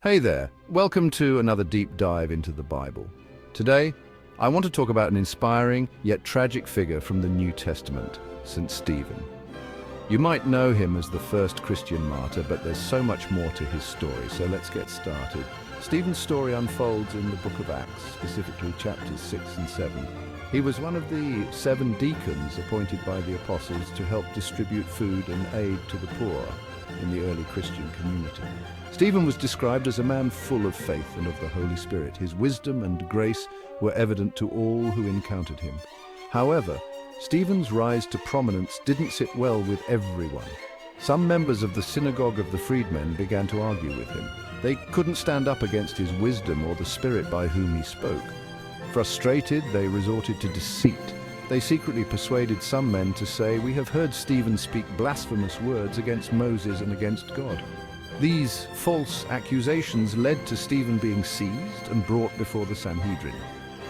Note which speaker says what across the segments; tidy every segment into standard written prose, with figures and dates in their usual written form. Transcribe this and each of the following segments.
Speaker 1: Hey there, welcome to another deep dive into the Bible. Today, I want to talk about an inspiring yet tragic figure from the New Testament, St. Stephen. You might know him as the first Christian martyr, but there's so much more to his story, so let's get started. Stephen's story unfolds in the book of Acts, specifically chapters 6 and 7. He was one of the 7 deacons appointed by the apostles to help distribute food and aid to the poor in the early Christian community. Stephen was described as a man full of faith and of the Holy Spirit. His wisdom and grace were evident to all who encountered him. However, Stephen's rise to prominence didn't sit well with everyone. Some members of the synagogue of the freedmen began to argue with him. They couldn't stand up against his wisdom or the spirit by whom he spoke. Frustrated, they resorted to deceit. They secretly persuaded some men to say, "We have heard Stephen speak blasphemous words against Moses and against God." These false accusations led to Stephen being seized and brought before the Sanhedrin.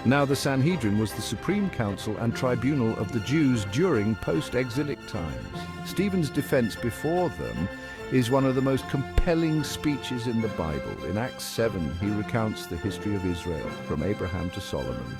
Speaker 1: Now the Sanhedrin was the supreme council and tribunal of the Jews during post-exilic times. Stephen's defense before them is one of the most compelling speeches in the Bible. In Acts 7, he recounts the history of Israel, from Abraham to Solomon.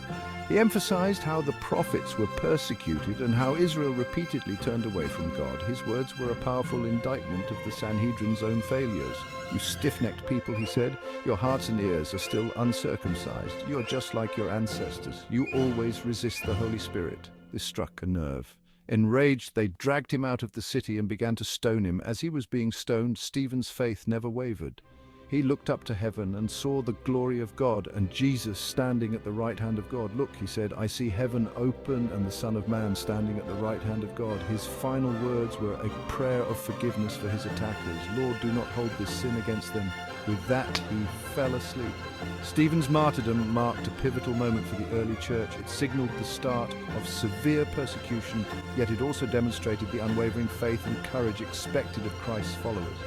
Speaker 1: He emphasized how the prophets were persecuted and how Israel repeatedly turned away from God. His words were a powerful indictment of the Sanhedrin's own failures. "You stiff-necked people," he said, "your hearts and ears are still uncircumcised. You're just like your ancestors. You always resist the Holy Spirit." This struck a nerve. Enraged, they dragged him out of the city and began to stone him. As he was being stoned, Stephen's faith never wavered. He looked up to heaven and saw the glory of God and Jesus standing at the right hand of God. "Look," he said, "I see heaven open and the Son of Man standing at the right hand of God." His final words were a prayer of forgiveness for his attackers. "Lord, do not hold this sin against them." With that, he fell asleep. Stephen's martyrdom marked a pivotal moment for the early church. It signaled the start of severe persecution, yet it also demonstrated the unwavering faith and courage expected of Christ's followers.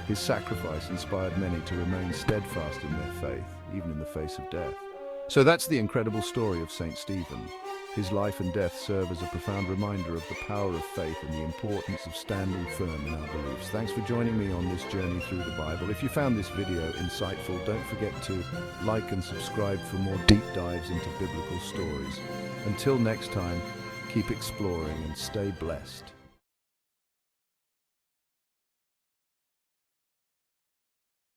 Speaker 1: His sacrifice inspired many to remain steadfast in their faith, even in the face of death. So that's the incredible story of St. Stephen. His life and death serve as a profound reminder of the power of faith and the importance of standing firm in our beliefs. Thanks for joining me on this journey through the Bible. If you found this video insightful, don't forget to like and subscribe for more deep dives into biblical stories. Until next time, keep exploring and stay blessed.